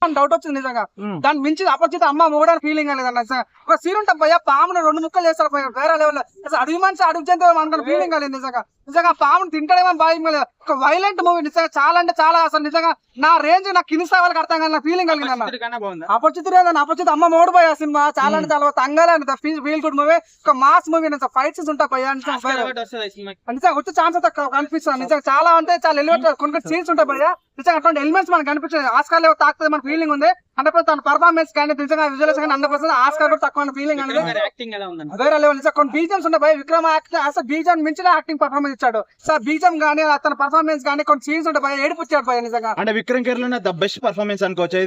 Doubt వచ్చింది నిజంగా. దాన్ని మించి అపరిచిత అమ్మ మూడని ఫీలింగ్ అనేది అన్న. ఒక సీన్ ఉంటుంది భయ్య, పామును 2 ముక్కలు చేస్తారు భయ్య, వేరే లెవెల్. అసలు అడవి మనిషి అడుగు జంతువు అనుకున్న ఫీలింగ్ కలిగింది నిజంగా. నిజంగా పామును తింటాడేమో బాగా ఒక వైలెంట్ మూవీ నిజంగా, చాలా అంటే చాలా. అసలు నిజంగా నా రేంజ్ నాకు కింది స్థాయికి అర్థం కానీ ఫీలింగ్ కలిగింది అన్న. అపరిచిత అమ్మ మూడు పోయా సినిమా చాలా అంటే చాలా తంగాలే ఫీల్ గుడ్ మూవీ, ఒక మాస్ మూవీ. ఫైట్ సీన్స్ ఉంటాయి భయ్య, నిజంగా వచ్చే ఛాన్స్ కనిపిస్తుంది నిజంగా. చాలా అంటే చాలా ఎలివేట్ కొన్ని సీన్స్ ఉంటాయి భయ్య, నిజంగా అటువంటి ఎలిమెంట్స్ మనకు కనిపించింది. ఆస్కార్ లెవెల్ తాకుతుంది మన ఫీలింగ్ ఉంది. 100% తన పర్ఫార్మెన్స్ కానీ నిజంగా విజువల్స్ కానీ 100% ఆస్కార్ కూడా తక్కువ ఫీలింగ్ అనేది వేరే లెవెల్. నిజంగా కొన్ని బీజమ్స్ ఉంటాయి భయ, విక్రమ్ యాక్టింగ్ అసలు బీజం మించిన యాక్టింగ్ పర్ఫార్మెన్స్ ఇచ్చాడు సార్. బీజం కానీ తన పర్ఫార్మెన్స్ కానీ కొన్ని సీన్స్ ఉంటాయి భయ, ఏడిపించాడు భయ నిజంగా. అంటే Vikram Kerala the best performance అనుకోవచ్చు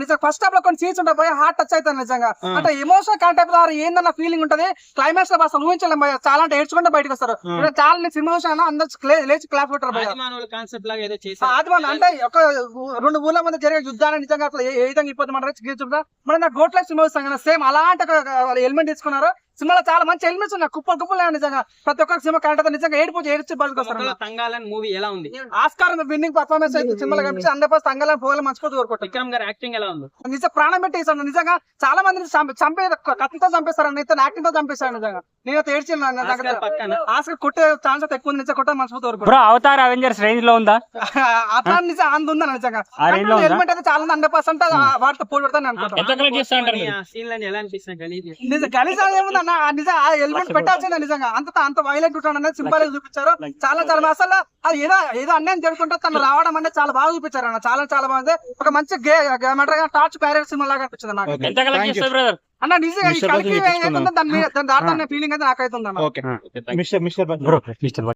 నిజంగా. ఫస్ట్ హాఫ్ లో కొన్ని సీన్స్ ఉంటాయి భయ, హార్ట్ టచ్ అవుతాయి నిజంగా. అంటే ఎమోషనల్ కనెక్ట్ అయిపోతారు, ఏందన్న ఫీలింగ్ ఉంటుంది. క్లైమాక్స్ లో అసలు ఊహించలేం భయ, చాలా అంటే ఏడ్చుకుంటే బయటకు వస్తారు. చాలా సినిమా అందరూ లేచి క్లాప్ కొట్టారు భయ. అంటే ఒక 2 ఊర్ల మధ్య జరిగే యుద్ధాన్ని నిజంగా అసలు ఏ విధంగా అయిపోతుంది మన గోట్ల సినిమా వస్తాం సేమ్ అలాంటి ఎలిమెంట్ తీసుకున్నారు. సినిమాలో చాలా మంచి ఎలిమెంట్స్ ఉన్నాయి, కుప్పలు నిజంగా. ప్రతి ఒక్క సినిమా కరెక్ట్ నిజంగా ఏడ్చి బయటకు తంగాలన్ మూవీ ఎలా ఉంది? ఆస్కార్ విన్నింగ్ పర్ఫార్మెన్స్ అయితే సినిమాలో కనిపించి 100% తంగాలని పోవాలి మనస్ఫూర్తి కోరుకుంటారు. విక్రమ్ గారి యాక్టింగ్ ఎలా ఉంది? నిజంగా ప్రాణం పెట్టేసాను నిజంగా. చాలా మంది కత్తితో చంపేస్తారు, నేను యాక్టింగ్ తో చంపేశాను నిజంగా. నేనైతే ఏడ్చి ఆస్కార్ కొట్టే ఛాన్స్ అయితే ఎక్కువ నిజంగా కొట్టాలి మనస్ఫూర్తి కోరుకుంటారు. అవతార్ అవెంజర్స్ రేంజ్ లో ఉందా? అట్లా నిజంగా అంత ఉందా నిజంగా. ఎలిమెంట్ అయితే చాలా 100% వాటితో పోటీ అనుకుంటాను. గలీజ్ ఏముందన్న నిజంగా, ఆ ఎలిమెంట్ పెట్టాల్సిందే నిజంగా. అంత వైలెంట్ ఉంటాడు అనేది సింపుల్ గా చూపించారు. చాలా అసలు అది ఏదో అన్యాయం జరుగుతుంటే తను రావడం అనేది చాలా బాగా చూపించారు అన్న. చాలా బాగుంది. ఒక మంచి టార్చ్ ప్యారెట్ సినిమా లాగా అనిపించింది నాకు అన్న. నిజంగా దాని ఫీలింగ్ అయితే నాకైతుంది అన్న.